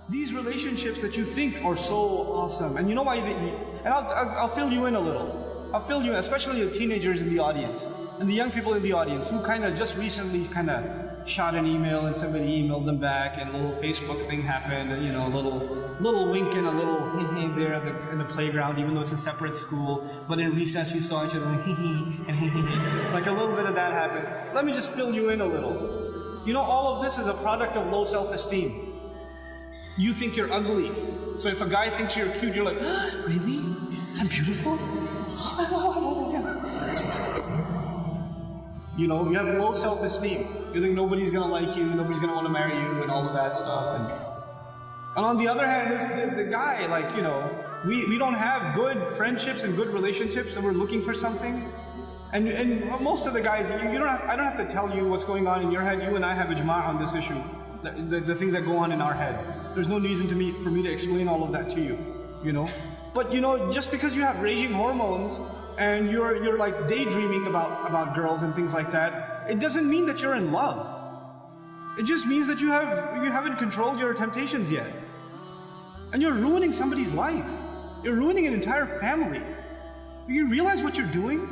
These relationships that you think are so awesome, and you know why? And I'll fill you in a little. I'll fill you in, especially the teenagers in the audience and the young people in the audience who kind of just recently kind of shot an email and somebody emailed them back, and a little Facebook thing happened, and, you know, a little wink and a little there in the playground, even though it's a separate school. But in recess, you saw each other like and like a little bit of that happened. Let me just fill you in a little. You know, all of this is a product of low self-esteem. You think you're ugly. So if a guy thinks you're cute, you're like, oh, really? I'm beautiful? You know, you have low self-esteem. You think nobody's gonna like you, nobody's gonna want to marry you, and all of that stuff. And on the other hand, the guy, like, you know, we don't have good friendships and good relationships, and we're looking for something. And most of the guys, I don't have to tell you what's going on in your head. You and I have ijma' on this issue. The things that go on in our head. There's no reason for me to explain all of that to you, you know. But you know, just because you have raging hormones and you're like daydreaming about girls and things like that, it doesn't mean that you're in love. It just means that you haven't controlled your temptations yet. And you're ruining somebody's life. You're ruining an entire family. You realize what you're doing?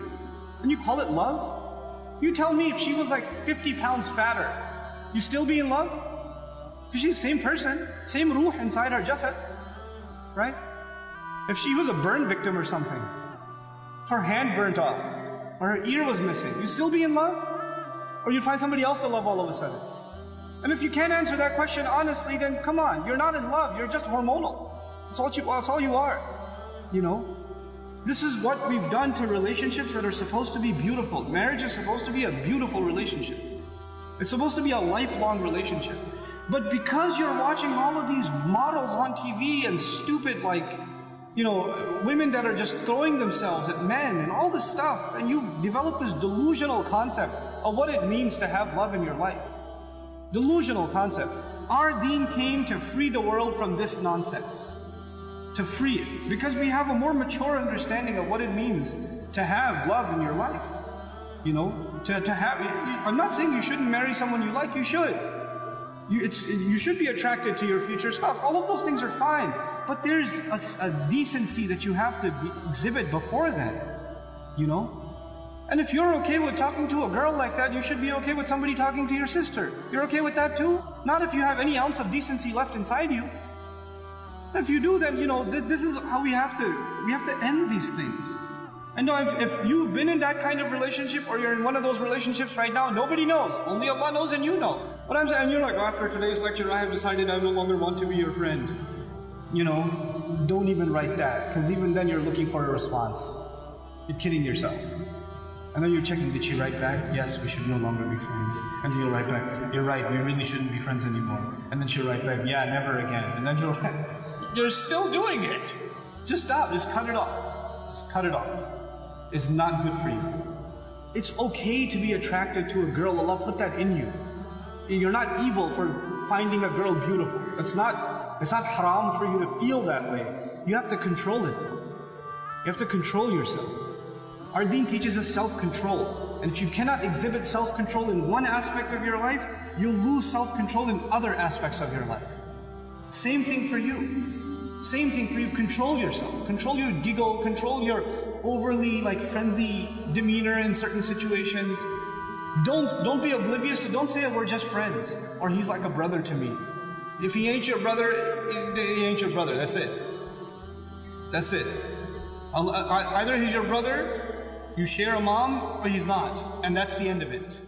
And you call it love? You tell me if she was like 50 pounds fatter, you still be in love? Because she's the same person, same ruh inside her jasad, right? If she was a burn victim or something, if her hand burnt off, or her ear was missing, you still be in love? Or you'd find somebody else to love all of a sudden? And if you can't answer that question honestly, then come on, you're not in love, you're just hormonal. That's all you are, you know? This is what we've done to relationships that are supposed to be beautiful. Marriage is supposed to be a beautiful relationship. It's supposed to be a lifelong relationship. But because you're watching all of these models on TV and stupid, like, you know, women that are just throwing themselves at men and all this stuff, and you've developed this delusional concept of what it means to have love in your life. Delusional concept. Our deen came to free the world from this nonsense. To free it. Because we have a more mature understanding of what it means to have love in your life. You know, to have, I'm not saying you shouldn't marry someone you like, you should. You should be attracted to your future spouse. All of those things are fine. But there's a decency that you have to exhibit before then. You know? And if you're okay with talking to a girl like that, you should be okay with somebody talking to your sister. You're okay with that too? Not if you have any ounce of decency left inside you. If you do, then, you know, this is how we have to end these things. And no, if you've been in that kind of relationship, or you're in one of those relationships right now, nobody knows. Only Allah knows and you know. But I'm saying, and you're like, after today's lecture, I have decided I no longer want to be your friend. You know, don't even write that, because even then you're looking for a response. You're kidding yourself. And then you're checking, did she write back? Yes, we should no longer be friends. And then you'll write back, you're right, we really shouldn't be friends anymore. And then she'll write back, yeah, never again. And then you're still doing it. Just stop, just cut it off. Just cut it off. It's not good for you. It's okay to be attracted to a girl. Allah put that in you. You're not evil for finding a girl beautiful. It's not haram for you to feel that way. You have to control it though. You have to control yourself. Our deen teaches us self-control. And if you cannot exhibit self-control in one aspect of your life, you'll lose self-control in other aspects of your life. Same thing for you. Same thing for you. Control yourself. Control your giggle. Control your overly friendly demeanor in certain situations. Don't be oblivious to, don't say we're just friends, or he's like a brother to me. If he ain't your brother, he ain't your brother. That's it. That's it. Either he's your brother, you share a mom, or he's not. And that's the end of it.